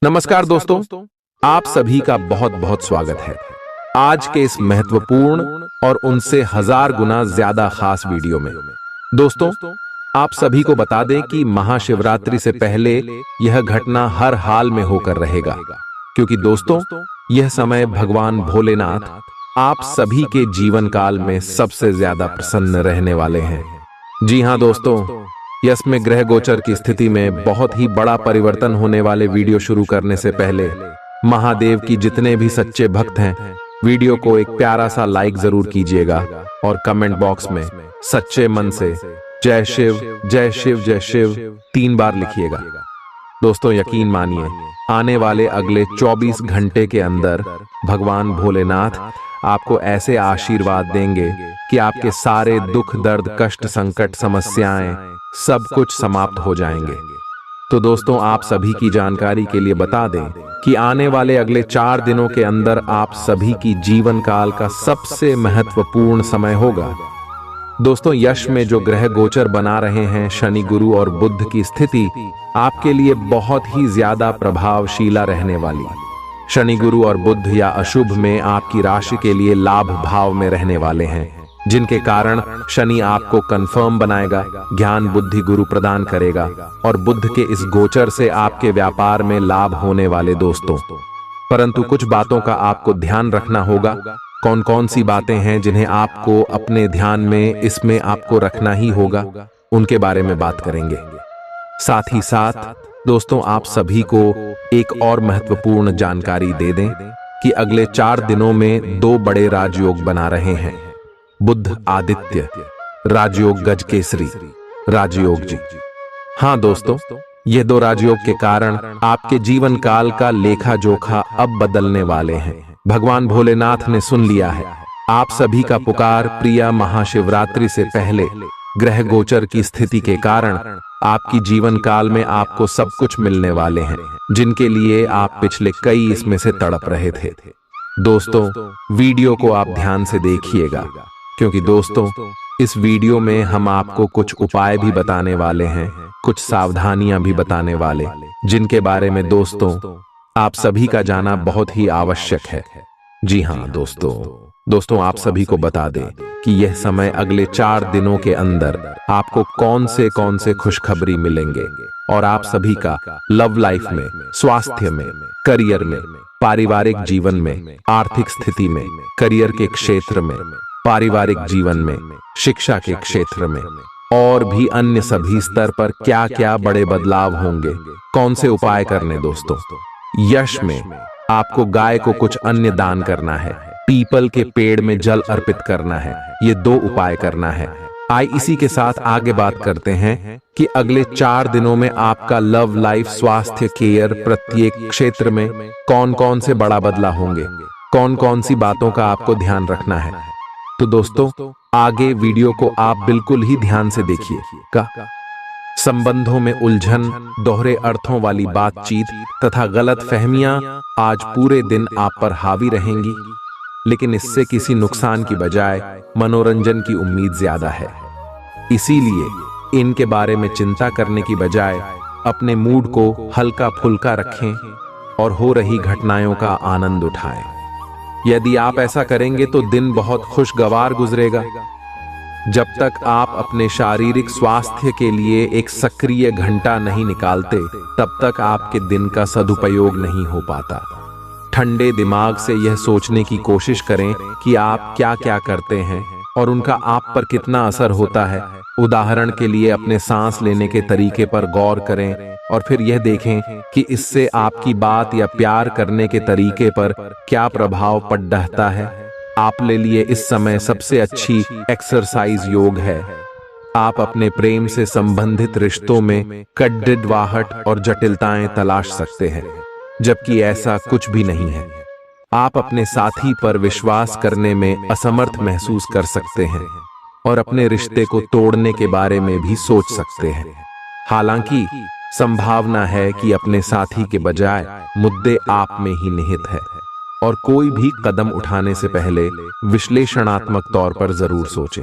नमस्कार दोस्तों, आप सभी का बहुत बहुत स्वागत है आज के इस महत्वपूर्ण और उनसे हजार गुना ज्यादा खास वीडियो में। दोस्तों, आप सभी को बता दें कि महाशिवरात्रि से पहले यह घटना हर हाल में होकर रहेगा, क्योंकि दोस्तों यह समय भगवान भोलेनाथ आप सभी के जीवन काल में सबसे ज्यादा प्रसन्न रहने वाले हैं। जी हां दोस्तों, यश में ग्रह गोचर की स्थिति में बहुत ही बड़ा परिवर्तन होने वाले वीडियो शुरू करने से पहले महादेव की जितने भी सच्चे भक्त हैं, वीडियो को एक प्यारा सा लाइक जरूर कीजिएगा और कमेंट बॉक्स में सच्चे मन से जय शिव जय शिव जय शिव 3 बार लिखिएगा। दोस्तों यकीन मानिए, आने वाले अगले 24 घंटे के अंदर भगवान भोलेनाथ आपको ऐसे आशीर्वाद देंगे कि आपके सारे दुख दर्द कष्ट संकट समस्याएं सब कुछ समाप्त हो जाएंगे। तो दोस्तों, आप सभी की जानकारी के लिए बता दें कि आने वाले अगले 4 दिनों के अंदर आप सभी की जीवन काल का सबसे महत्वपूर्ण समय होगा। दोस्तों, यश में जो ग्रह गोचर बना रहे हैं शनि गुरु और बुध की स्थिति आपके लिए बहुत ही ज्यादा प्रभावशीला रहने वाली। शनि गुरु और बुध या अशुभ में आपकी राशि के लिए लाभ भाव में रहने वाले हैं, जिनके कारण शनि आपको कंफर्म बनाएगा, ज्ञान बुद्धि गुरु प्रदान करेगा और बुध के इस गोचर से आपके व्यापार में लाभ होने वाले दोस्तों। परंतु कुछ बातों का आपको ध्यान रखना होगा। कौन कौन सी बातें हैं जिन्हें आपको अपने ध्यान में इसमें आपको रखना ही होगा, उनके बारे में बात करेंगे। साथ ही साथ दोस्तों, आप सभी को एक और महत्वपूर्ण जानकारी दे दें कि अगले 4 दिनों में 2 बड़े राजयोग बना रहे हैं। बुध आदित्य राजयोग गजकेसरी राजयोग जी। हाँ दोस्तों, ये 2 राजयोग के कारण आपके जीवन काल का लेखा जोखा अब बदलने वाले हैं। भगवान भोलेनाथ ने सुन लिया है आप सभी का पुकार। प्रिया महाशिवरात्रि से पहले ग्रह गोचर की स्थिति के कारण आपकी जीवन काल में आपको सब कुछ मिलने वाले हैं, जिनके लिए आप पिछले कई इसमें से तड़प रहे थे। दोस्तों, वीडियो को आप ध्यान से देखिएगा, क्योंकि दोस्तों इस वीडियो में हम आपको कुछ उपाय भी बताने वाले हैं, कुछ सावधानियां भी बताने वाले, जिनके बारे में दोस्तों आप सभी का जाना बहुत ही आवश्यक है। जी हाँ दोस्तों आप सभी को बता दें कि यह समय अगले 4 दिनों के अंदर आपको कौन से खुशखबरी मिलेंगे और आप सभी का लव लाइफ में, स्वास्थ्य में, करियर में, पारिवारिक जीवन में, आर्थिक स्थिति में, करियर के क्षेत्र में, पारिवारिक जीवन में, शिक्षा के क्षेत्र में और भी अन्य सभी स्तर पर क्या क्या बड़े बदलाव होंगे, कौन से उपाय करने। दोस्तों, यश में आपको गाय को कुछ अन्य दान करना है, पीपल के पेड़ में जल अर्पित करना है, ये 2 उपाय करना है। आइए इसी के साथ आगे बात करते हैं कि अगले 4 दिनों में आपका लव लाइफ, स्वास्थ्य, केयर प्रत्येक क्षेत्र में कौन कौन से बड़ा बदलाव होंगे, कौन कौन सी बातों का आपको ध्यान रखना है। तो दोस्तों आगे वीडियो को आप बिल्कुल ही ध्यान से देखिए। संबंधों में उलझन, दोहरे अर्थों वाली बातचीत तथा गलत फहमियां आज पूरे दिन आप पर हावी रहेंगी, लेकिन इससे किसी नुकसान की बजाय मनोरंजन की उम्मीद ज्यादा है। इसीलिए इनके बारे में चिंता करने की बजाय अपने मूड को हल्का फुल्का रखें और हो रही घटनाओं का आनंद उठाएं। यदि आप ऐसा करेंगे तो दिन बहुत खुशगवार गुजरेगा। जब तक आप अपने शारीरिक स्वास्थ्य के लिए एक सक्रिय घंटा नहीं निकालते, तब तक आपके दिन का सदुपयोग नहीं हो पाता। ठंडे दिमाग से यह सोचने की कोशिश करें कि आप क्या क्या करते हैं और उनका आप पर कितना असर होता है। उदाहरण के लिए अपने सांस लेने के तरीके पर गौर करें और फिर यह देखें कि इससे आपकी बात या प्यार करने के तरीके पर क्या प्रभाव पड़ता है। आप ले लिए इस समय सबसे अच्छी एक्सरसाइज योग है। आप अपने प्रेम से संबंधित रिश्तों में कड़वाहट और जटिलताएं तलाश सकते हैं, जबकि ऐसा कुछ भी नहीं है। आप अपने साथी पर विश्वास करने में असमर्थ महसूस कर सकते हैं और अपने रिश्ते को तोड़ने के बारे में भी सोच सकते हैं। हालांकि संभावना है कि अपने साथी के बजाय मुद्दे आप में ही निहित है और कोई भी कदम उठाने से पहले विश्लेषणात्मक तौर पर जरूर सोचें।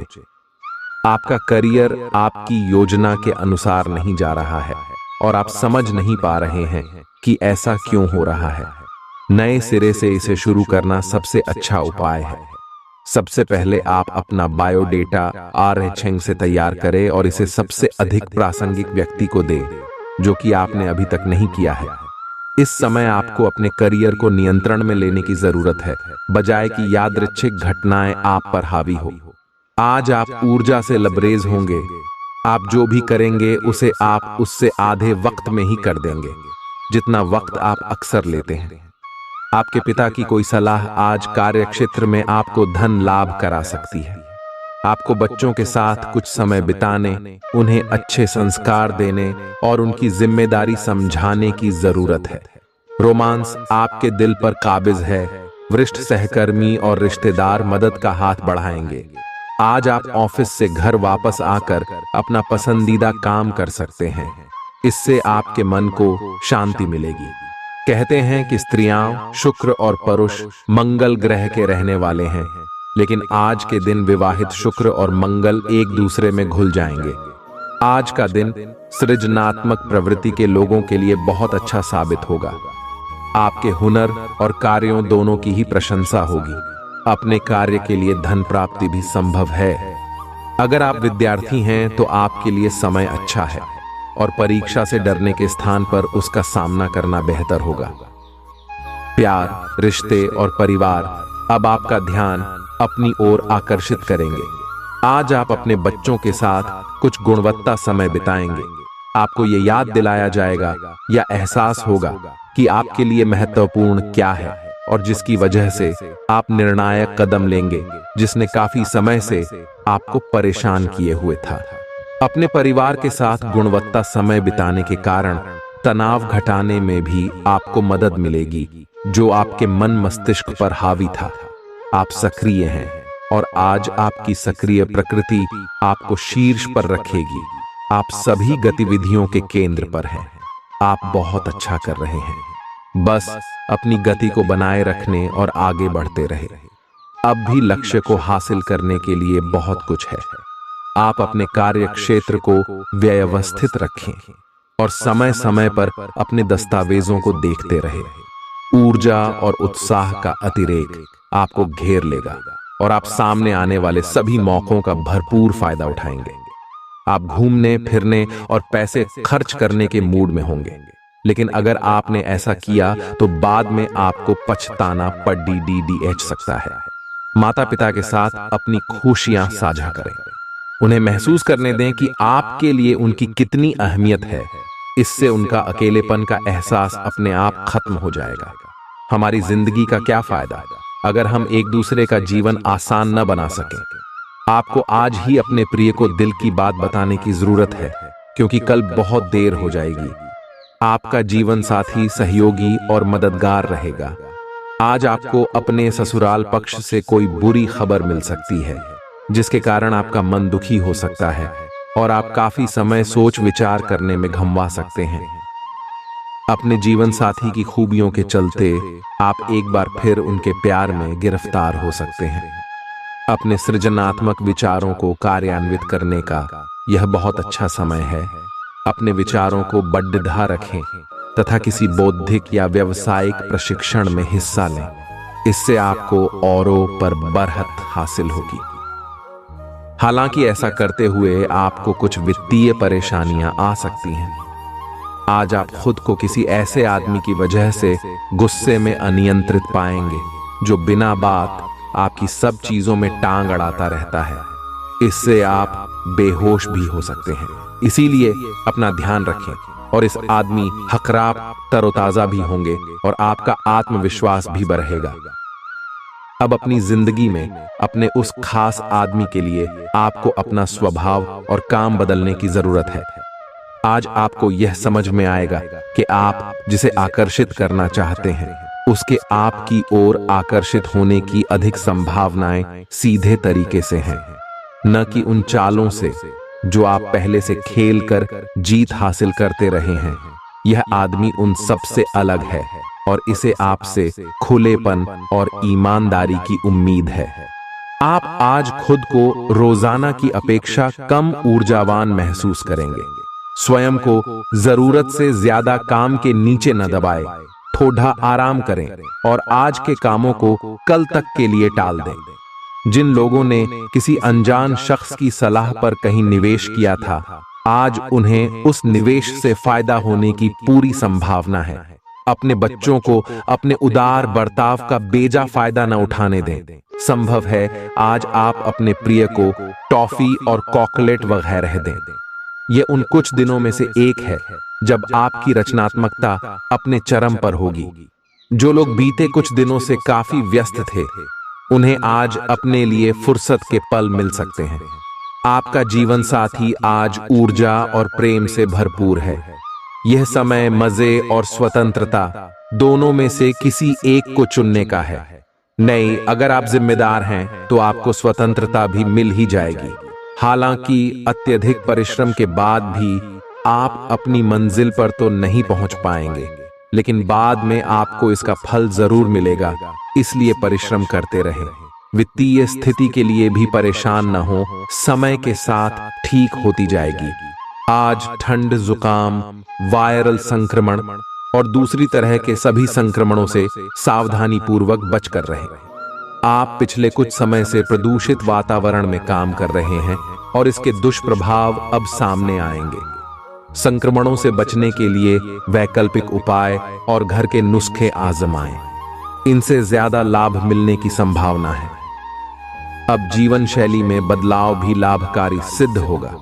आपका करियर आपकी योजना के अनुसार नहीं जा रहा है। और आप समझ नहीं पा रहे हैं कि ऐसा क्यों हो रहा है। नए सिरे से इसे शुरू करना सबसे अच्छा उपाय है। सबसे पहले आप अपना बायोडेटा RH से तैयार करें और इसे सबसे अधिक प्रासंगिक व्यक्ति को दें, जो कि आपने अभी तक नहीं किया है। इस समय आपको अपने करियर को नियंत्रण में लेने की जरूरत है, बजाय कि यादृच्छिक घटनाएं आप पर हावी हो। आज आप ऊर्जा से लबरेज होंगे। आप जो भी करेंगे उसे आप उससे आधे वक्त में ही कर देंगे, जितना वक्त आप अक्सर लेते हैं। आपके पिता की कोई सलाह आज कार्यक्षेत्र में आपको धन लाभ करा सकती है। आपको बच्चों के साथ कुछ समय बिताने, उन्हें अच्छे संस्कार देने और उनकी जिम्मेदारी समझाने की जरूरत है। रोमांस आपके दिल पर काबिज है। वरिष्ठ सहकर्मी और रिश्तेदार मदद का हाथ बढ़ाएंगे। आज आप ऑफिस से घर वापस आकर अपना पसंदीदा काम कर सकते हैं। इससे आपके मन को शांति मिलेगी। कहते हैं कि स्त्रियां, शुक्र और पुरुष मंगल ग्रह के रहने वाले हैं, लेकिन आज के दिन विवाहित शुक्र और मंगल एक दूसरे में घुल जाएंगे। आज का दिन सृजनात्मक प्रवृत्ति के लोगों के लिए बहुत अच्छा साबित होगा। आपके हुनर और कार्यों दोनों की ही प्रशंसा होगी। अपने कार्य के लिए धन प्राप्ति भी संभव है। अगर आप विद्यार्थी हैं तो आपके लिए समय अच्छा है और परीक्षा से डरने के स्थान पर उसका सामना करना बेहतर होगा। प्यार, रिश्ते और परिवार अब आपका ध्यान अपनी ओर आकर्षित करेंगे। आज आप अपने बच्चों के साथ कुछ गुणवत्ता समय बिताएंगे। आपको ये याद दिलाया जाएगा या एहसास होगा कि आपके लिए महत्वपूर्ण क्या है और जिसकी वजह से आप निर्णायक कदम लेंगे, जिसने काफी समय से आपको परेशान किए हुए था। अपने परिवार के साथ गुणवत्ता समय बिताने के कारण तनाव घटाने में भी आपको मदद मिलेगी, जो आपके मन मस्तिष्क पर हावी था। आप सक्रिय हैं और आज आपकी सक्रिय प्रकृति आपको शीर्ष पर रखेगी। आप सभी गतिविधियों के केंद्र पर हैं। आप बहुत अच्छा कर रहे हैं। बस अपनी गति को बनाए रखने और आगे बढ़ते रहे। अब भी लक्ष्य को हासिल करने के लिए बहुत कुछ है। आप अपने कार्य क्षेत्र को व्यवस्थित रखें और समय समय पर अपने दस्तावेजों को देखते रहे। ऊर्जा और उत्साह का अतिरेक आपको घेर लेगा और आप सामने आने वाले सभी मौकों का भरपूर फायदा उठाएंगे। आप घूमने फिरने और पैसे खर्च करने के मूड में होंगे, लेकिन अगर आपने ऐसा किया तो बाद में आपको पछताना पड़ सकता है। माता पिता के साथ अपनी खुशियां साझा करें। उन्हें महसूस करने दें कि आपके लिए उनकी कितनी अहमियत है। इससे उनका अकेलेपन का एहसास अपने आप खत्म हो जाएगा। हमारी जिंदगी का क्या फायदा अगर हम एक दूसरे का जीवन आसान न बना सकें। आपको आज ही अपने प्रिय को दिल की बात बताने की जरूरत है, क्योंकि कल बहुत देर हो जाएगी। आपका जीवन साथी सहयोगी और मददगार रहेगा। आज आपको अपने ससुराल पक्ष से कोई बुरी खबर मिल सकती है, जिसके कारण आपका मन दुखी हो सकता है और आप काफी समय सोच विचार करने में घंवा सकते हैं। अपने जीवन साथी की खूबियों के चलते आप एक बार फिर उनके प्यार में गिरफ्तार हो सकते हैं। अपने सृजनात्मक विचारों को कार्यान्वित करने का यह बहुत अच्छा समय है। अपने विचारों को बढ़ा रखें तथा किसी बौद्धिक या व्यावसायिक प्रशिक्षण में हिस्सा लें। इससे आपको औरों पर बरहत हासिल होगी। हालांकि ऐसा करते हुए आपको कुछ वित्तीय परेशानियां आ सकती हैं। आज आप खुद को किसी ऐसे आदमी की वजह से गुस्से में अनियंत्रित पाएंगे, जो बिना बात आपकी सब चीजों में टांग अड़ाता रहता है। इससे आप बेहोश भी हो सकते हैं। इसीलिए अपना ध्यान रखें और इस आदमी हकराप तरोताजा भी होंगे और आपका आत्मविश्वास भी बढ़ेगा। अब अपनी जिंदगी में अपने उस खास आदमी के लिए आपको अपना स्वभाव और काम बदलने की जरूरत है। आज आपको यह समझ में आएगा कि आप जिसे आकर्षित करना चाहते हैं, उसके आपकी ओर आकर्षित होने की अधिक संभावनाएं सीधे तरीके से हैं, न कि उन चालों से जो आप पहले से खेल कर जीत हासिल करते रहे हैं। यह आदमी उन सब से अलग है और इसे आपसे खुलेपन और ईमानदारी की उम्मीद है। आप आज खुद को रोजाना की अपेक्षा कम ऊर्जावान महसूस करेंगे। स्वयं को जरूरत से ज्यादा काम के नीचे न दबाए, थोड़ा आराम करें और आज के कामों को कल तक के लिए टाल दें। जिन लोगों ने किसी अनजान शख्स की सलाह पर कहीं निवेश किया था, आज उन्हें उस निवेश से फायदा होने की पूरी संभावना है। अपने बच्चों को अपने उदार बर्ताव का बेजा फायदा न उठाने दें। संभव है आज आप अपने प्रिय को टॉफी और चॉकलेट वगैरह दें। ये उन कुछ दिनों में से एक है जब आपकी रचनात्मकता अपने चरम पर होगी। जो लोग बीते कुछ दिनों से काफी व्यस्त थे, उन्हें आज अपने लिए फुर्सत के पल मिल सकते हैं। आपका जीवन साथी आज ऊर्जा और प्रेम से भरपूर है। यह समय मजे और स्वतंत्रता दोनों में से किसी एक को चुनने का है। नहीं, अगर आप जिम्मेदार हैं तो आपको स्वतंत्रता भी मिल ही जाएगी। हालांकि अत्यधिक परिश्रम के बाद भी आप अपनी मंजिल पर तो नहीं पहुंच पाएंगे, लेकिन बाद में आपको इसका फल जरूर मिलेगा, इसलिए परिश्रम करते रहें। वित्तीय स्थिति के लिए भी परेशान न हो, समय के साथ ठीक होती जाएगी। आज ठंड, जुकाम, वायरल संक्रमण और दूसरी तरह के सभी संक्रमणों से सावधानी पूर्वक बचकर रहें। आप पिछले कुछ समय से प्रदूषित वातावरण में काम कर रहे हैं और इसके दुष्प्रभाव अब सामने आएंगे। संक्रमणों से बचने के लिए वैकल्पिक उपाय और घर के नुस्खे आजमाएं। इनसे ज्यादा लाभ मिलने की संभावना है। अब जीवन शैली में बदलाव भी लाभकारी सिद्ध होगा।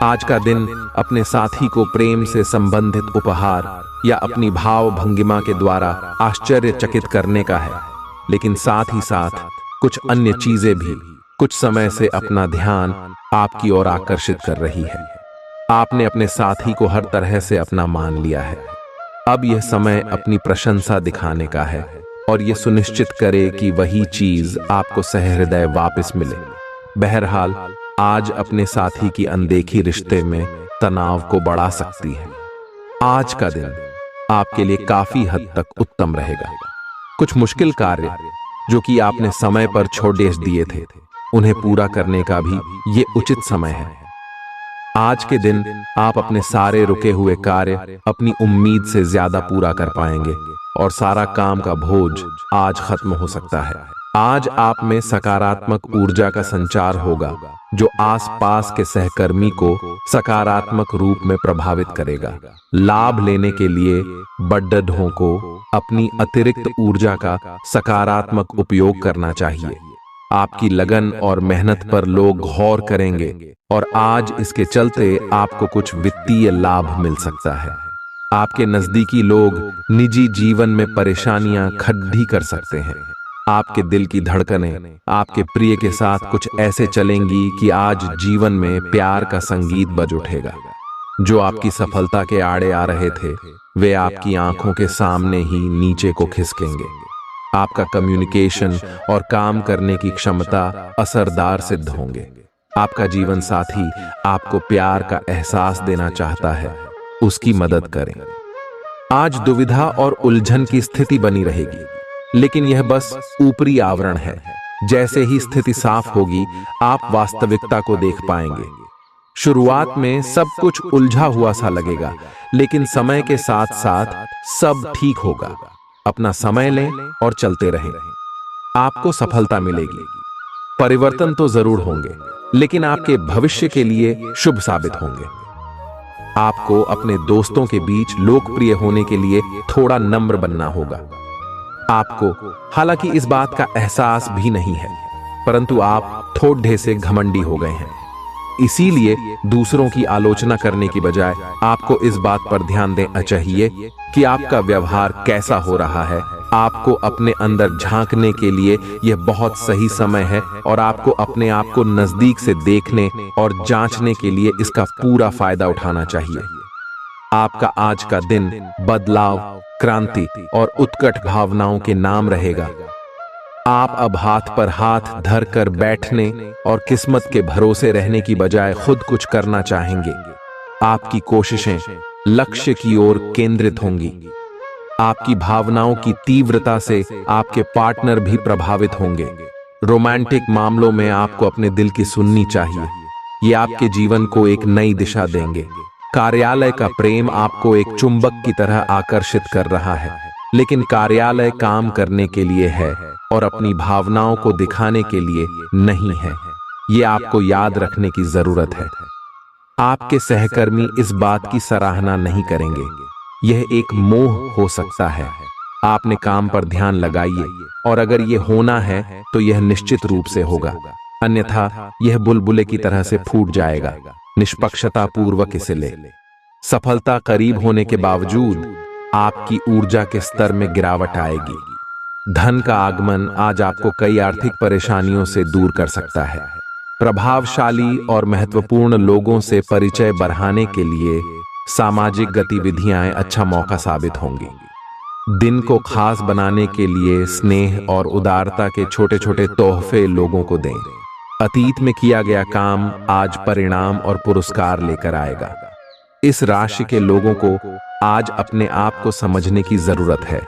आज का दिन अपने साथी को प्रेम से संबंधित उपहार या अपनी भाव भंगिमा के द्वारा आश्चर्यचकित करने का है, लेकिन साथ ही साथ कुछ अन्य चीजें भी कुछ समय से अपना ध्यान आपकी ओर आकर्षित कर रही है। आपने अपने साथी को हर तरह से अपना मान लिया है। अब यह समय अपनी प्रशंसा दिखाने का है और यह सुनिश्चित करे कि वही चीज आपको सहृदय वापस मिले। बहरहाल, आज अपने साथी की अनदेखी रिश्ते में तनाव को बढ़ा सकती है। आज का दिन आपके लिए काफी हद तक उत्तम रहेगा। कुछ मुश्किल कार्य जो कि आपने समय पर छोड़ दिए थे, उन्हें पूरा करने का भी ये उचित समय है। आज के दिन आप अपने सारे रुके हुए कार्य अपनी उम्मीद से ज्यादा पूरा कर पाएंगे और सारा काम का बोझ आज खत्म हो सकता है। आज आप में सकारात्मक ऊर्जा का संचार होगा जो आसपास के सहकर्मी को सकारात्मक रूप में प्रभावित करेगा। लाभ लेने के लिए बड्ढों को अपनी अतिरिक्त ऊर्जा का सकारात्मक उपयोग करना चाहिए। आपकी लगन और मेहनत पर लोग गौर करेंगे और आज इसके चलते आपको कुछ वित्तीय लाभ मिल सकता है। आपके नजदीकी लोग निजी जीवन में परेशानियां खड़ी कर सकते हैं। आपके दिल की धड़कनें आपके प्रिय के साथ कुछ ऐसे चलेंगी कि आज जीवन में प्यार का संगीत बज उठेगा। जो आपकी सफलता के आड़े आ रहे थे, वे आपकी आंखों के सामने ही नीचे को खिसकेंगे। आपका कम्युनिकेशन और काम करने की क्षमता असरदार सिद्ध होंगे। आपका जीवन साथी आपको प्यार का एहसास देना चाहता है, उसकी मदद करें। आज दुविधा और उलझन की स्थिति बनी रहेगी, लेकिन यह बस ऊपरी आवरण है। जैसे ही स्थिति साफ होगी, आप वास्तविकता को देख पाएंगे। शुरुआत में सब कुछ उलझा हुआ सा लगेगा, लेकिन समय के साथ साथ सब ठीक होगा। अपना समय लें और चलते रहें। आपको सफलता मिलेगी। परिवर्तन तो जरूर होंगे, लेकिन आपके भविष्य के लिए शुभ साबित होंगे। आपको अपने दोस्तों के बीच लोकप्रिय होने के लिए थोड़ा नम्र बनना होगा। आपको हालांकि इस बात का एहसास भी नहीं है, परंतु आप थोड़े से घमंडी हो गए हैं। इसीलिए दूसरों की आलोचना करने की बजाय आपको इस बात पर ध्यान देना चाहिए कि आपका व्यवहार कैसा हो रहा है। आपको अपने अंदर झांकने के लिए यह बहुत सही समय है और आपको अपने आप को नजदीक से देखने और जांचने के लिए इसका पूरा फायदा उठाना चाहिए। आपका आज का दिन बदलाव, क्रांति और उत्कट भावनाओं के नाम रहेगा। आप अब हाथ पर हाथ धर कर बैठने और किस्मत के भरोसे रहने की बजाय खुद कुछ करना चाहेंगे। आपकी कोशिशें लक्ष्य की ओर केंद्रित होंगी। आपकी भावनाओं की तीव्रता से आपके पार्टनर भी प्रभावित होंगे। रोमांटिक मामलों में आपको अपने दिल की सुननी चाहिए। ये आपके जीवन को एक नई दिशा देंगे। कार्यालय का प्रेम आपको एक चुंबक की तरह आकर्षित कर रहा है, लेकिन कार्यालय काम करने के लिए है और अपनी भावनाओं को दिखाने के लिए नहीं है। ये आपको याद रखने की जरूरत है। आपके सहकर्मी इस बात की सराहना नहीं करेंगे। यह एक मोह हो सकता है। आपने काम पर ध्यान लगाइए, और अगर यह होना है तो यह निश्चित रूप से होगा, अन्यथा यह बुलबुले की तरह से फूट जाएगा। निष्पक्षता पूर्वक इसे ले। सफलता करीब होने के बावजूद आपकी ऊर्जा के स्तर में गिरावट आएगी। धन का आगमन आज आपको कई आर्थिक परेशानियों से दूर कर सकता है। प्रभावशाली और महत्वपूर्ण लोगों से परिचय बढ़ाने के लिए सामाजिक गतिविधियां अच्छा मौका साबित होंगी। दिन को खास बनाने के लिए स्नेह और उदारता के छोटे छोटे तोहफे लोगों को दें। अतीत में किया गया काम आज परिणाम और पुरस्कार लेकर आएगा। इस राशि के लोगों को आज अपने आप को समझने की जरूरत है।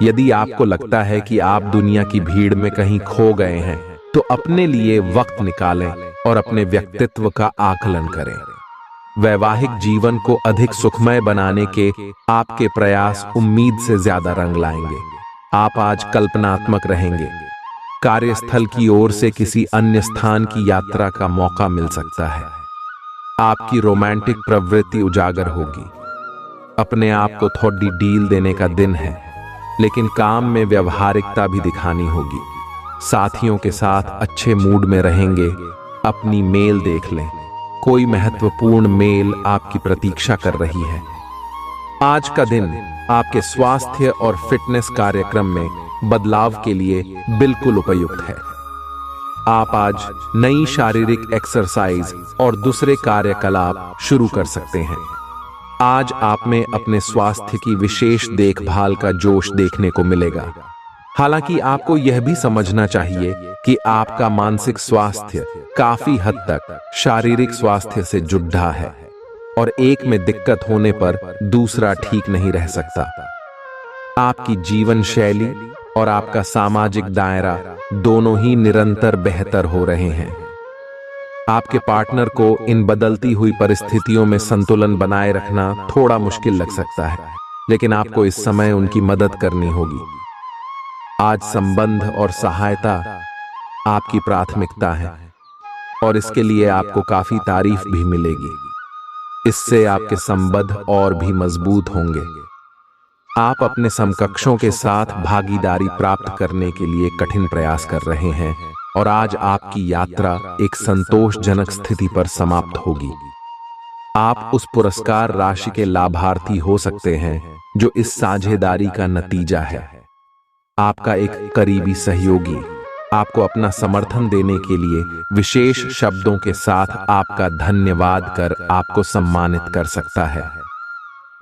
यदि आपको लगता है कि आप दुनिया की भीड़ में कहीं खो गए हैं, तो अपने लिए वक्त निकालें और अपने व्यक्तित्व का आकलन करें। वैवाहिक जीवन को अधिक सुखमय बनाने के आपके प्रयास उम्मीद से ज्यादा रंग लाएंगे। आप आज कल्पनात्मक रहेंगे। कार्यस्थल की ओर से किसी अन्य स्थान की यात्रा का मौका मिल सकता है। आपकी रोमांटिक प्रवृत्ति उजागर होगी। अपने आप को थोड़ी डील देने का दिन है, लेकिन काम में व्यवहारिकता भी दिखानी होगी। साथियों के साथ अच्छे मूड में रहेंगे। अपनी मेल देख लें। कोई महत्वपूर्ण मेल आपकी प्रतीक्षा कर रही है। आज का दिन आपके स्वास्थ्य और फिटनेस कार्यक्रम में बदलाव के लिए बिल्कुल उपयुक्त है। आप आज नई शारीरिक एक्सरसाइज और दूसरे कार्यकलाप शुरू कर सकते हैं। आज आप में अपने स्वास्थ्य की विशेष देखभाल का जोश देखने को मिलेगा। हालांकि आपको यह भी समझना चाहिए कि आपका मानसिक स्वास्थ्य काफी हद तक शारीरिक स्वास्थ्य से जुड़ा है, और एक में दिक्कत होने पर दूसरा ठीक नहीं रह सकता। आपकी जीवन शैली और आपका सामाजिक दायरा दोनों ही निरंतर बेहतर हो रहे हैं। आपके पार्टनर को इन बदलती हुई परिस्थितियों में संतुलन बनाए रखना थोड़ा मुश्किल लग सकता है, लेकिन आपको इस समय उनकी मदद करनी होगी। आज संबंध और सहायता आपकी प्राथमिकता है, और इसके लिए आपको काफी तारीफ भी मिलेगी। इससे आपके संबंध और भी मजबूत होंगे। आप अपने समकक्षों के साथ भागीदारी प्राप्त करने के लिए कठिन प्रयास कर रहे हैं, और आज आपकी यात्रा एक संतोषजनक स्थिति पर समाप्त होगी। आप उस पुरस्कार राशि के लाभार्थी हो सकते हैं जो इस साझेदारी का नतीजा है। आपका एक करीबी सहयोगी आपको अपना समर्थन देने के लिए विशेष शब्दों के साथ आपका धन्यवाद कर आपको सम्मानित कर सकता है।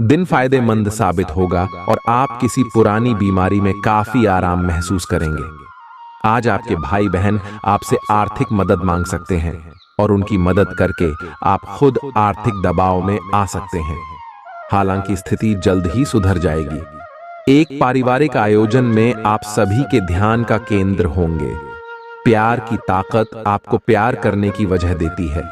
दिन फायदेमंद साबित होगा और आप किसी पुरानी बीमारी में काफी आराम महसूस करेंगे। आज आपके भाई बहन आपसे आर्थिक मदद मांग सकते हैं, और उनकी मदद करके आप खुद आर्थिक दबाव में आ सकते हैं। हालांकि स्थिति जल्द ही सुधर जाएगी। एक पारिवारिक आयोजन में आप सभी के ध्यान का केंद्र होंगे। प्यार की ताकत आपको प्यार करने की वजह देती है।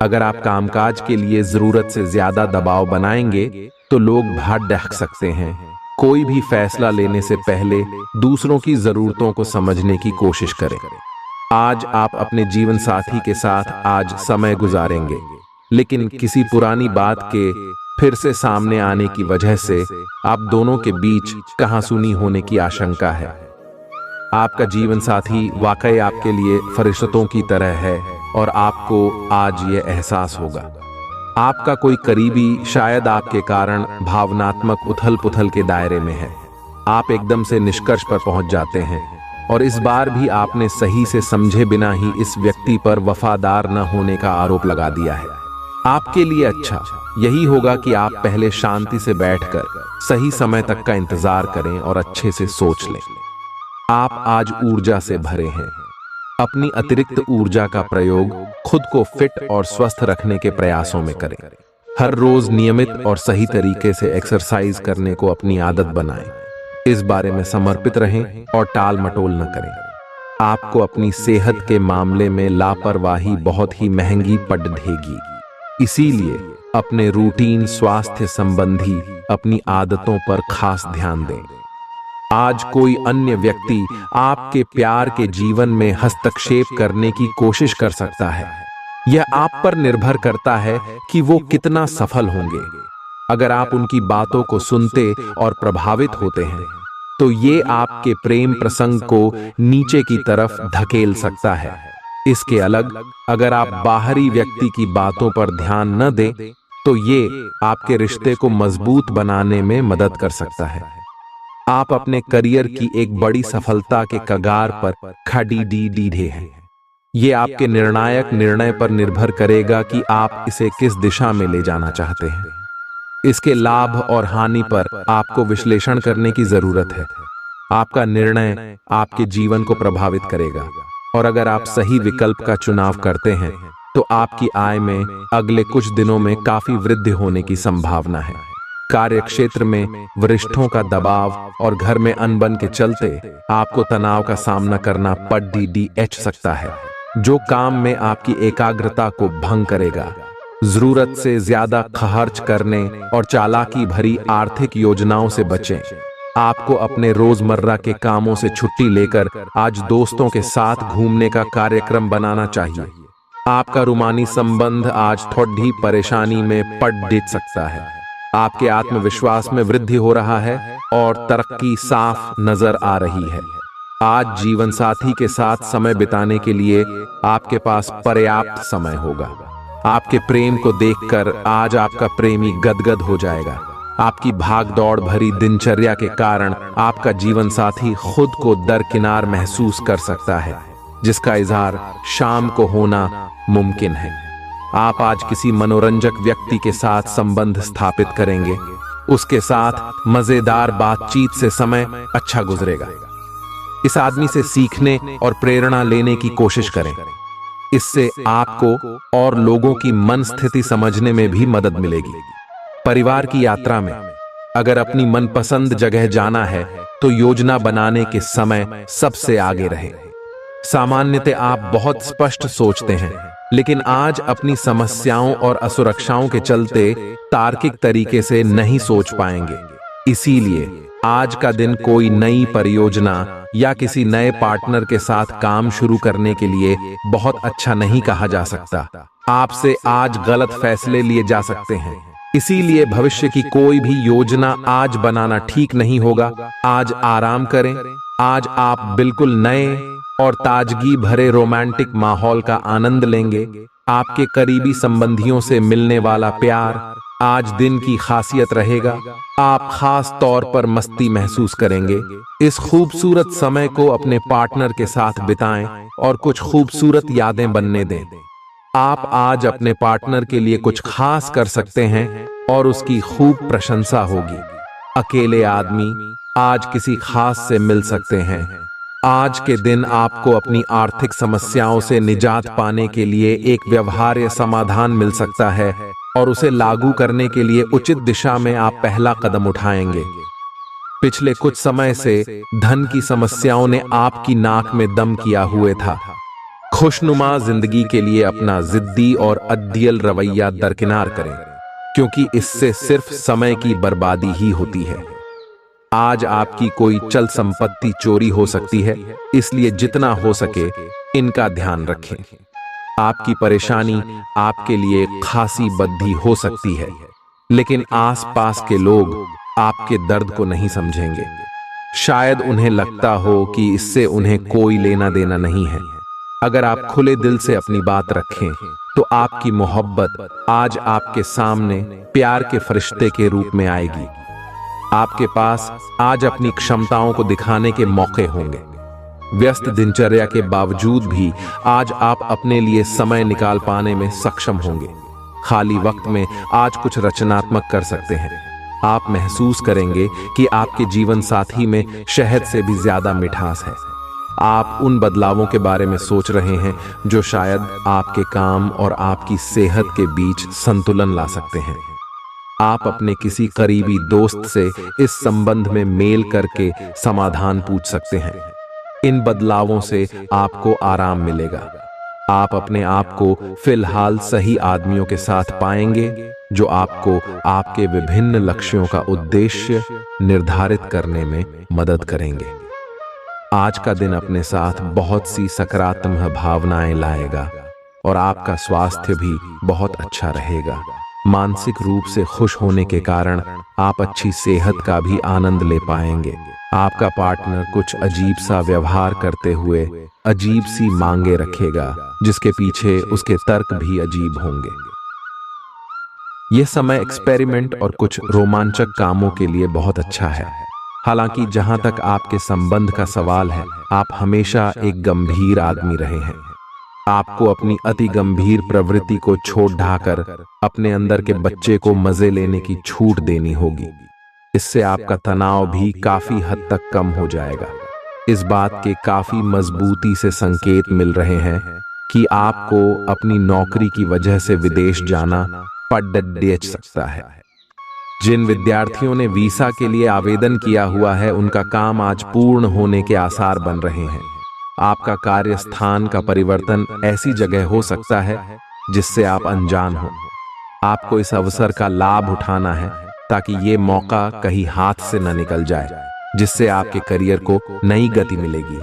अगर आप कामकाज के लिए जरूरत से ज्यादा दबाव बनाएंगे तो लोग भाग दहक सकते हैं। कोई भी फैसला लेने से पहले दूसरों की जरूरतों को समझने की कोशिश करें। आज आप अपने जीवन साथी के साथ आज समय गुजारेंगे, लेकिन किसी पुरानी बात के फिर से सामने आने की वजह से आप दोनों के बीच कहासुनी होने की आशंका है। आपका जीवन साथी वाकई आपके लिए फरिश्तों की तरह है, और आपको आज यह एहसास होगा। आपका कोई करीबी शायद आपके कारण भावनात्मक उथल-पुथल के दायरे में है। आप एकदम से निष्कर्ष पर पहुंच जाते हैं, और इस बार भी आपने सही से समझे बिना ही इस व्यक्ति पर वफादार न होने का आरोप लगा दिया है। आपके लिए अच्छा यही होगा कि आप पहले शांति से बैठकर सही समय तक का इंतजार करें और अच्छे से सोच लें। आप आज ऊर्जा से भरे हैं। अपनी अतिरिक्त ऊर्जा का प्रयोग खुद को फिट और स्वस्थ रखने के प्रयासों में करें। हर रोज नियमित और सही तरीके से एक्सरसाइज करने को अपनी आदत बनाएं। इस बारे में समर्पित रहें और टाल मटोल न करें। आपको अपनी सेहत के मामले में लापरवाही बहुत ही महंगी पड़ देगी। इसीलिए अपने रूटीन स्वास्थ्य संबंधी अपनी आदतों पर खास ध्यान दें। आज कोई अन्य व्यक्ति आपके प्यार के जीवन में हस्तक्षेप करने की कोशिश कर सकता है। यह आप पर निर्भर करता है कि वो कितना सफल होंगे। अगर आप उनकी बातों को सुनते और प्रभावित होते हैं तो ये आपके प्रेम प्रसंग को नीचे की तरफ धकेल सकता है। इसके अलग अगर आप बाहरी व्यक्ति की बातों पर ध्यान न दें तो ये आपके रिश्ते को मजबूत बनाने में मदद कर सकता है। आप अपने करियर की एक बड़ी सफलता के कगार पर खड़े हैं। ये आपके निर्णायक निर्णय पर निर्भर करेगा कि आप इसे किस दिशा में ले जाना चाहते हैं। इसके लाभ और हानि पर आपको विश्लेषण करने की जरूरत है। आपका निर्णय आपके जीवन को प्रभावित करेगा और अगर आप सही विकल्प का चुनाव करते हैं तो आपकी आय में अगले कुछ दिनों में काफी वृद्धि होने की संभावना है। कार्यक्षेत्र में वरिष्ठों का दबाव और घर में अनबन के चलते आपको तनाव का सामना करना पड़ सकता है, जो काम में आपकी एकाग्रता को भंग करेगा। जरूरत से ज्यादा खर्च करने और चालाकी भरी आर्थिक योजनाओं से बचें। आपको अपने रोजमर्रा के कामों से छुट्टी लेकर आज दोस्तों के साथ घूमने का कार्यक्रम बनाना चाहिए। आपका रूमानी संबंध आज थोड़ी परेशानी में पड़ सकता है। आपके आत्मविश्वास में वृद्धि हो रहा है और तरक्की साफ नजर आ रही है। आज जीवन साथी के साथ समय बिताने के लिए आपके पास पर्याप्त समय होगा। आपके प्रेम को देखकर आज आपका प्रेमी गदगद हो जाएगा। आपकी भागदौड़ भरी दिनचर्या के कारण आपका जीवन साथी खुद को दरकिनार महसूस कर सकता है, जिसका इजहार शाम को होना मुमकिन है। आप आज किसी मनोरंजक व्यक्ति के साथ संबंध स्थापित करेंगे। उसके साथ मजेदार बातचीत से समय अच्छा गुजरेगा। इस आदमी से सीखने और प्रेरणा लेने की कोशिश करें। इससे आपको और लोगों की मन स्थिति समझने में भी मदद मिलेगी। परिवार की यात्रा में अगर अपनी मनपसंद जगह जाना है तो योजना बनाने के समय सबसे आगे रहे। सामान्यतः आप बहुत स्पष्ट सोचते हैं, लेकिन आज अपनी समस्याओं और असुरक्षाओं के चलते तार्किक तरीके से नहीं सोच पाएंगे। इसीलिए आज का दिन कोई नई परियोजना या किसी नए पार्टनर के साथ काम शुरू करने के लिए बहुत अच्छा नहीं कहा जा सकता। आपसे आज गलत फैसले लिए जा सकते हैं। इसीलिए भविष्य की कोई भी योजना आज बनाना ठीक नहीं होगा। आज आराम करें। आज आप बिल्कुल नए और ताजगी भरे रोमांटिक माहौल का आनंद लेंगे। आपके करीबी संबंधियों से मिलने वाला प्यार आज दिन की खासियत रहेगा। आप खास तौर पर मस्ती महसूस करेंगे। इस खूबसूरत समय को अपने पार्टनर के साथ बिताएं और कुछ खूबसूरत यादें बनने दें। आप आज अपने पार्टनर के लिए कुछ खास कर सकते हैं और उसकी खूब प्रशंसा होगी। अकेले आदमी आज किसी खास से मिल सकते हैं। आज के दिन आपको अपनी आर्थिक समस्याओं से निजात पाने के लिए एक व्यवहार्य समाधान मिल सकता है और उसे लागू करने के लिए उचित दिशा में आप पहला कदम उठाएंगे। पिछले कुछ समय से धन की समस्याओं ने आपकी नाक में दम किया हुए था। खुशनुमा जिंदगी के लिए अपना जिद्दी और अद्दियल रवैया दरकिनार करें, क्योंकि इससे सिर्फ समय की बर्बादी ही होती है। आज आपकी कोई चल संपत्ति चोरी हो सकती है, इसलिए जितना हो सके इनका ध्यान रखें। आपकी परेशानी आपके लिए खासी बद्धी हो सकती है, लेकिन आसपास के लोग आपके दर्द को नहीं समझेंगे। शायद उन्हें लगता हो कि इससे उन्हें कोई लेना देना नहीं है। अगर आप खुले दिल से अपनी बात रखें तो आपकी मोहब्बत आज आपके सामने प्यार के फरिश्ते के रूप में आएगी। आपके पास आज अपनी क्षमताओं को दिखाने के मौके होंगे। व्यस्त दिनचर्या के बावजूद भी आज आप अपने लिए समय निकाल पाने में सक्षम होंगे। खाली वक्त में आज कुछ रचनात्मक कर सकते हैं। आप महसूस करेंगे कि आपके जीवन साथी में शहद से भी ज्यादा मिठास है। आप उन बदलावों के बारे में सोच रहे हैं जो शायद आपके काम और आपकी सेहत के बीच संतुलन ला सकते हैं। आप अपने किसी करीबी दोस्त से इस संबंध में मेल करके समाधान पूछ सकते हैं। इन बदलावों से आपको आराम मिलेगा। आप अपने आप को फिलहाल सही आदमियों के साथ पाएंगे जो आपको आपके विभिन्न लक्ष्यों का उद्देश्य निर्धारित करने में मदद करेंगे। आज का दिन अपने साथ बहुत सी सकारात्मक भावनाएं लाएगा और आपका स्वास्थ्य भी बहुत अच्छा रहेगा। मानसिक रूप से खुश होने के कारण आप अच्छी सेहत का भी आनंद ले पाएंगे। आपका पार्टनर कुछ अजीब सा व्यवहार करते हुए अजीब सी मांगे रखेगा, जिसके पीछे उसके तर्क भी अजीब होंगे। यह समय एक्सपेरिमेंट और कुछ रोमांचक कामों के लिए बहुत अच्छा है। हालांकि जहां तक आपके संबंध का सवाल है, आप हमेशा एक गंभीर आदमी रहे हैं। आपको अपनी अति गंभीर प्रवृत्ति को छोड़ ढाकर अपने अंदर के बच्चे को मजे लेने की छूट देनी होगी। इससे आपका तनाव भी काफी हद तक कम हो जाएगा। इस बात के काफी मजबूती से संकेत मिल रहे हैं कि आपको अपनी नौकरी की वजह से विदेश जाना पड़ सकता है। जिन विद्यार्थियों ने वीसा के लिए आवेदन किया हुआ है, उनका काम आज पूर्ण होने के आसार बन रहे हैं। आपका कार्य स्थान का परिवर्तन ऐसी जगह हो सकता है जिससे आप अनजान हो। आपको इस अवसर का लाभ उठाना है ताकि ये मौका कहीं हाथ से न निकल जाए, जिससे आपके करियर को नई गति मिलेगी।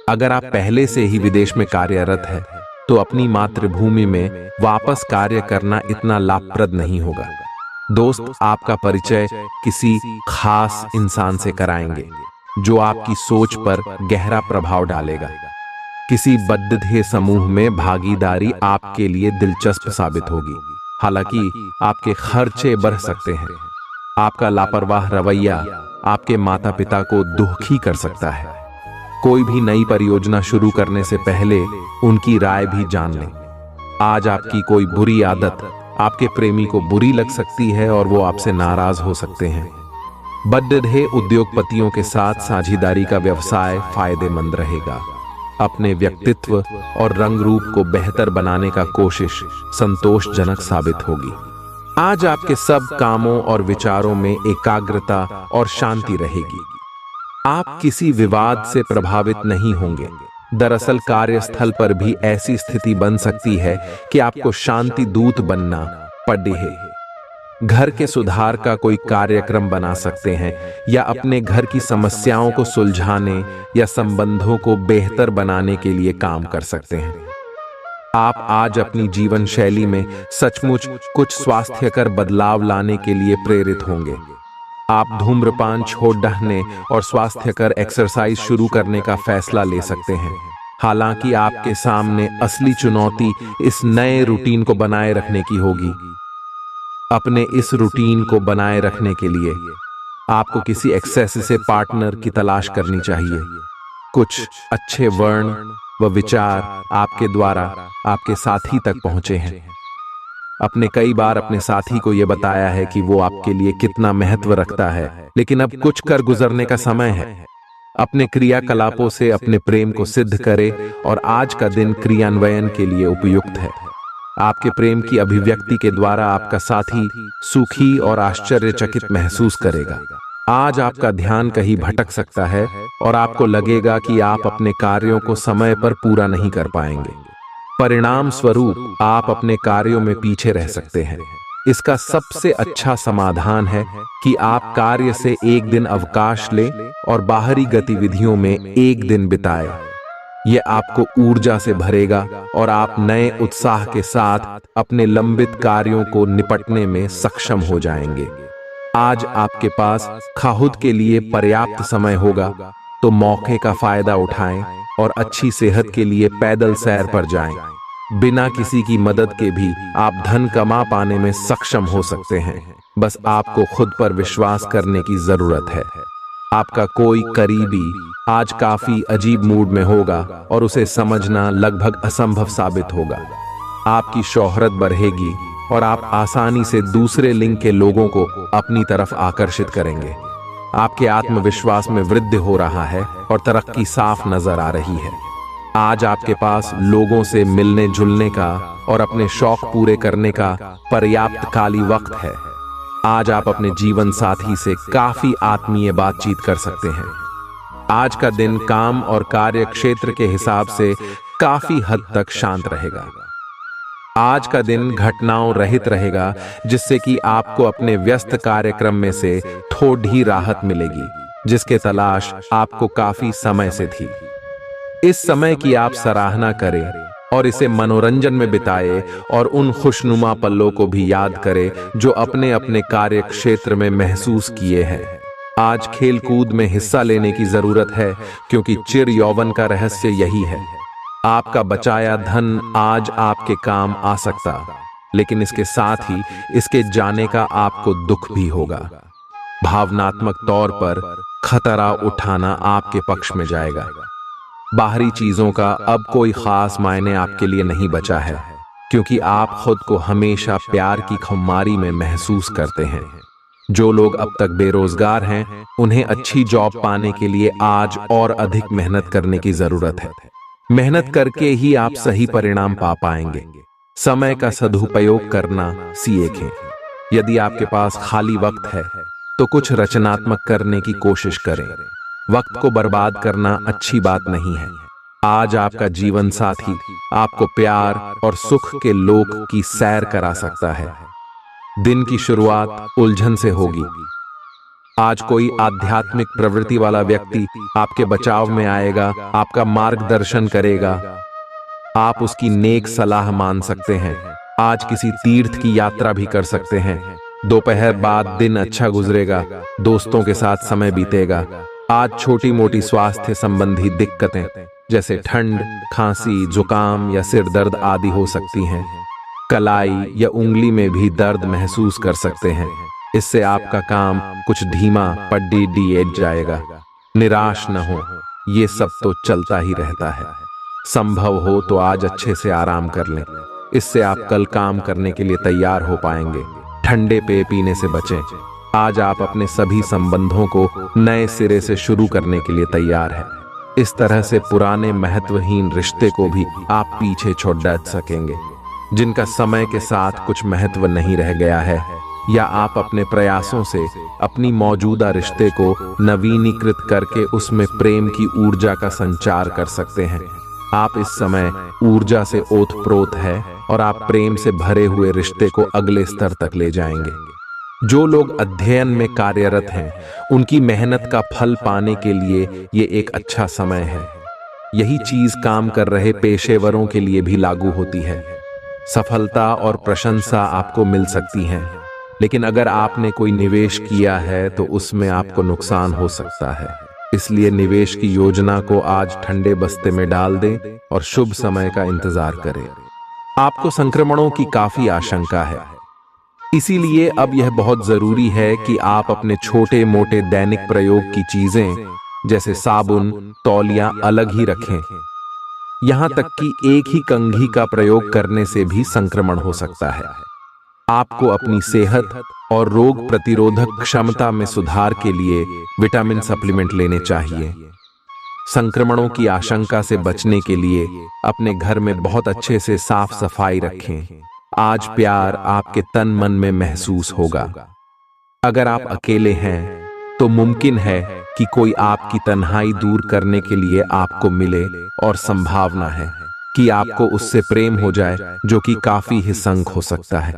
अगर आप पहले से ही विदेश में कार्यरत है, तो अपनी मातृभूमि में वापस कार्य करना इतना लाभप्रद नहीं होगा। दोस्त आपका परिचय किसी खास इंसान से कराएंगे जो आपकी सोच पर गहरा प्रभाव डालेगा। किसी बद्ध समूह में भागीदारी आपके लिए दिलचस्प साबित होगी, हालांकि आपके खर्चे बढ़ सकते हैं। आपका लापरवाह रवैया आपके माता पिता को दुखी कर सकता है। कोई भी नई परियोजना शुरू करने से पहले उनकी राय भी जान लें। आज आपकी कोई बुरी आदत आपके प्रेमी को बुरी लग सकती है और वो आपसे नाराज हो सकते हैं। बड़े उद्योगपतियों के साथ साझेदारी का व्यवसाय फायदेमंद रहेगा। अपने व्यक्तित्व और रंग रूप को बेहतर बनाने का कोशिश संतोषजनक साबित होगी। आज आपके सब कामों और विचारों में एकाग्रता और शांति रहेगी। आप किसी विवाद से प्रभावित नहीं होंगे। दरअसल कार्यस्थल पर भी ऐसी स्थिति बन सकती है कि आपको शांति दूत बनना पड़े। घर के सुधार का कोई कार्यक्रम बना सकते हैं या अपने घर की समस्याओं को सुलझाने या संबंधों को बेहतर बनाने के लिए काम कर सकते हैं। आप आज अपनी जीवन शैली में सचमुच कुछ स्वास्थ्यकर बदलाव लाने के लिए प्रेरित होंगे। आप धूम्रपान छोड़ डालने और स्वास्थ्यकर एक्सरसाइज शुरू करने का फैसला ले सकते हैं। हालांकि आपके सामने असली चुनौती इस नए रूटीन को बनाए रखने की होगी। अपने इस रूटीन को बनाए रखने के लिए आपको किसी एक्सेसिव पार्टनर की तलाश करनी चाहिए। कुछ अच्छे वर्ण व विचार आपके द्वारा आपके साथी तक पहुंचे हैं। अपने कई बार अपने साथी को यह बताया है कि वो आपके लिए कितना महत्व रखता है, लेकिन अब कुछ कर गुजरने का समय है। अपने क्रियाकलापों से अपने प्रेम को सिद्ध करें और आज का दिन क्रियान्वयन के लिए उपयुक्त है। आपके प्रेम की अभिव्यक्ति के द्वारा आपका साथी सुखी और आश्चर्यचकित महसूस करेगा। आज आपका ध्यान कहीं भटक सकता है और आपको लगेगा कि आप अपने कार्यों को समय पर पूरा नहीं कर पाएंगे। परिणाम स्वरूप आप अपने कार्यों में पीछे रह सकते हैं। इसका सबसे अच्छा समाधान है कि आप कार्य से एक दिन अवकाश लें और बाहरी गतिविधियों में एक दिन बिताएं। यह आपको ऊर्जा से भरेगा और आप नए उत्साह के साथ अपने लंबित कार्यों को निपटने में सक्षम हो जाएंगे। आज आपके पास खुद के लिए पर्याप्त समय होगा, तो मौके का फायदा उठाएं और अच्छी सेहत के लिए पैदल सैर पर जाएं। बिना किसी की मदद के भी आप धन कमा पाने में सक्षम हो सकते हैं। बस आपको खुद पर विश्वास करने की जरूरत है। आपका कोई करीबी आज काफी अजीब मूड में होगा और उसे समझना लगभग असंभव साबित होगा। आपकी शोहरत बढ़ेगी और आप आसानी से दूसरे लिंग के लोगों को अपनी तरफ आकर्षित करेंगे। आपके आत्मविश्वास में वृद्धि हो रहा है और तरक्की साफ नजर आ रही है। आज आपके पास लोगों से मिलने जुलने का और अपने शौक पूरे करने का पर्याप्त खाली वक्त है। आज आप अपने जीवन साथी से काफी आत्मीय बातचीत कर सकते हैं। आज का दिन काम और कार्य क्षेत्र के हिसाब से काफी हद तक शांत रहेगा। आज का दिन घटनाओं रहित रहेगा, जिससे कि आपको अपने व्यस्त कार्यक्रम में से थोड़ी राहत मिलेगी, जिसके तलाश आपको काफी समय से थी। इस समय की आप सराहना करें और इसे मनोरंजन में बिताए और उन खुशनुमा पलों को भी याद करें जो अपने अपने कार्य क्षेत्र में महसूस किए हैं। आज खेल कूद में हिस्सा लेने की जरूरत है, क्योंकि चिर यौवन का रहस्य यही है। आपका बचाया धन आज आपके काम आ सकता, लेकिन इसके साथ ही इसके जाने का आपको दुख भी होगा। भावनात्मक तौर पर खतरा उठाना आपके पक्ष में जाएगा। बाहरी चीजों का अब कोई खास मायने आपके लिए नहीं बचा है, क्योंकि आप खुद को हमेशा प्यार की खुमारी में महसूस करते हैं। जो लोग अब तक बेरोजगार हैं, उन्हें अच्छी जॉब पाने के लिए आज और अधिक मेहनत करने की जरूरत है। मेहनत करके ही आप सही परिणाम पा पाएंगे। समय का सदुपयोग करना सीखें। यदि आपके पास खाली वक्त है तो कुछ रचनात्मक करने की कोशिश करें। वक्त को बर्बाद करना अच्छी बात नहीं है। आज आपका जीवन साथी आपको प्यार और सुख के लोक की सैर करा सकता है। दिन की शुरुआत उलझन से होगी। आज कोई आध्यात्मिक प्रवृत्ति वाला व्यक्ति आपके बचाव में आएगा, आपका मार्गदर्शन करेगा। आप उसकी नेक सलाह मान सकते हैं। आज किसी तीर्थ की यात्रा भी कर सकते हैं। दोपहर बाद दिन अच्छा गुजरेगा, दोस्तों के साथ समय बीतेगा। आज छोटी मोटी स्वास्थ्य संबंधी दिक्कतें जैसे ठंड, खांसी, जुकाम या सिर दर्द आदि हो सकती हैं। कलाई या उंगली में भी दर्द महसूस कर सकते हैं। इससे आपका काम कुछ धीमा पड़ जाएगा। निराश न हो, ये सब तो चलता ही रहता है। संभव हो तो आज अच्छे से आराम कर लें, इससे आप कल काम करने के लिए तैयार हो पाएंगे। ठंडे पेय पीने से बचें। आज आप अपने सभी संबंधों को नए सिरे से शुरू करने के लिए तैयार हैं। इस तरह से पुराने महत्वहीन रिश्ते को भी आप पीछे छोड़ सकेंगे, जिनका समय के साथ कुछ महत्व नहीं रह गया है, या आप अपने प्रयासों से अपनी मौजूदा रिश्ते को नवीनीकृत करके उसमें प्रेम की ऊर्जा का संचार कर सकते हैं। आप इस समय ऊर्जा से ओतप्रोत है और आप प्रेम से भरे हुए रिश्ते को अगले स्तर तक ले जाएंगे। जो लोग अध्ययन में कार्यरत हैं, उनकी मेहनत का फल पाने के लिए ये एक अच्छा समय है। यही चीज काम कर रहे पेशेवरों के लिए भी लागू होती है। सफलता और प्रशंसा आपको मिल सकती है, लेकिन अगर आपने कोई निवेश किया है तो उसमें आपको नुकसान हो सकता है। इसलिए निवेश की योजना को आज ठंडे बस्ते में डाल दें और शुभ समय का इंतजार करें। आपको संक्रमणों की काफी आशंका है, इसीलिए अब यह बहुत जरूरी है कि आप अपने छोटे मोटे दैनिक प्रयोग की चीजें जैसे साबुन, तौलिया अलग ही रखें। यहां तक कि एक ही कंघी का प्रयोग करने से भी संक्रमण हो सकता है। आपको अपनी सेहत और रोग प्रतिरोधक क्षमता में सुधार के लिए विटामिन सप्लीमेंट लेने चाहिए। संक्रमणों की आशंका से बचने के लिए अपने घर में बहुत अच्छे से साफ सफाई रखें। आज प्यार आपके तन मन में महसूस होगा। अगर आप अकेले हैं तो मुमकिन है कि कोई आपकी तन्हाई दूर करने के लिए आपको मिले, और संभावना है कि आपको उससे प्रेम हो जाए, जो कि काफी हिंसक हो सकता है।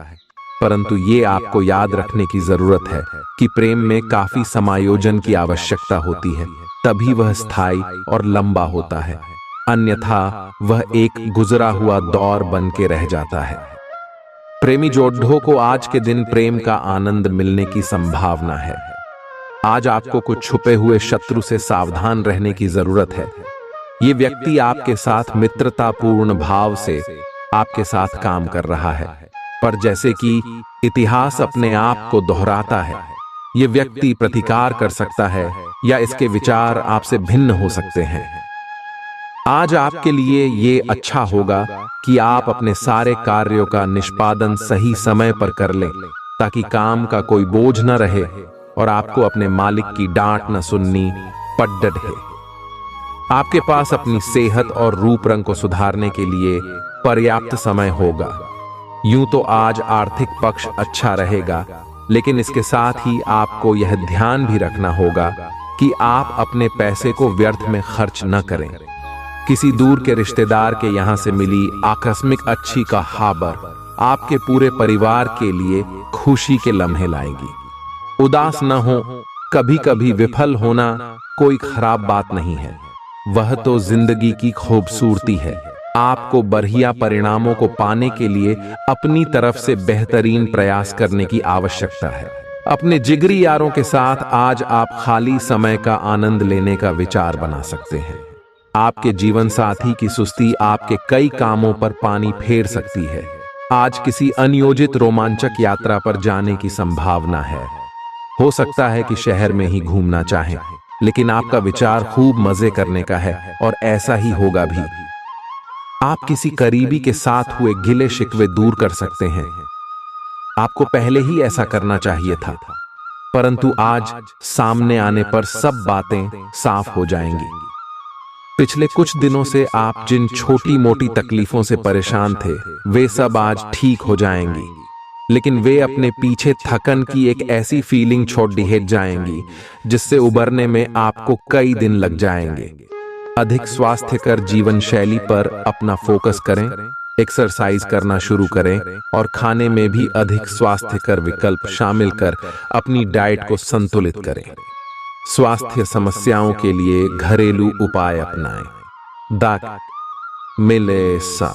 परंतु ये आपको याद रखने की जरूरत है कि प्रेम में काफी समायोजन की आवश्यकता होती है, तभी वह स्थायी और लंबा होता है। अन्यथा वह एक गुजरा हुआ दौर बन के रह जाता है। प्रेमी जोड़ों को आज के दिन प्रेम का आनंद मिलने की संभावना है। आज आपको कुछ छुपे हुए शत्रु से सावधान रहने की जरूरत है। ये व्यक्ति आपके साथ मित्रतापूर्ण भाव से आपके साथ काम कर रहा है, पर जैसे कि इतिहास अपने आप को दोहराता है, ये व्यक्ति प्रतिकार कर सकता है या इसके विचार आपसे भिन्न हो सकते हैं। आज आपके लिए ये अच्छा होगा कि आप अपने सारे कार्यों का निष्पादन सही समय पर कर लें, ताकि काम का कोई बोझ न रहे और आपको अपने मालिक की डांट न सुननी पड़। आपके पास अपनी सेहत और रूप रंग को सुधारने के लिए पर्याप्त समय होगा। यूं तो आज आर्थिक पक्ष अच्छा रहेगा, लेकिन इसके साथ ही आपको यह ध्यान भी रखना होगा कि आप अपने पैसे को व्यर्थ में खर्च न करें। किसी दूर के रिश्तेदार के यहां से मिली आकस्मिक अच्छी का खबर आपके पूरे परिवार के लिए खुशी के लम्हे लाएगी। उदास न हो, कभी कभी विफल होना कोई खराब बात नहीं है, वह तो जिंदगी की खूबसूरती है। आपको बढ़िया परिणामों को पाने के लिए अपनी तरफ से बेहतरीन प्रयास करने की आवश्यकता है। अपने जिगरी यारों के साथ आज आप खाली समय का आनंद लेने का विचार बना सकते हैं। आपके जीवन साथी की सुस्ती आपके कई कामों पर पानी फेर सकती है। आज किसी अनियोजित रोमांचक यात्रा पर जाने की संभावना है। हो सकता है कि शहर में ही घूमना चाहें, लेकिन आपका विचार खूब मजे करने का है और ऐसा ही होगा भी। आप किसी करीबी के साथ हुए गिले शिकवे दूर कर सकते हैं। आपको पहले ही ऐसा करना चाहिए था, परंतु आज सामने आने पर सब बातें साफ हो जाएंगी। पिछले कुछ दिनों से आप जिन छोटी मोटी तकलीफों से परेशान थे, वे सब आज ठीक हो जाएंगी, लेकिन वे अपने पीछे थकन की एक ऐसी फीलिंग छोड़ दिए जाएंगी जिससे उबरने में आपको कई दिन लग जाएंगे। अधिक स्वास्थ्यकर जीवन शैली पर अपना फोकस करें, एक्सरसाइज करना शुरू करें और खाने में भी अधिक स्वास्थ्यकर विकल्प शामिल कर अपनी डाइट को संतुलित करें। स्वास्थ्य समस्याओं के लिए घरेलू उपाय अपनाएं। दाक मिले सा।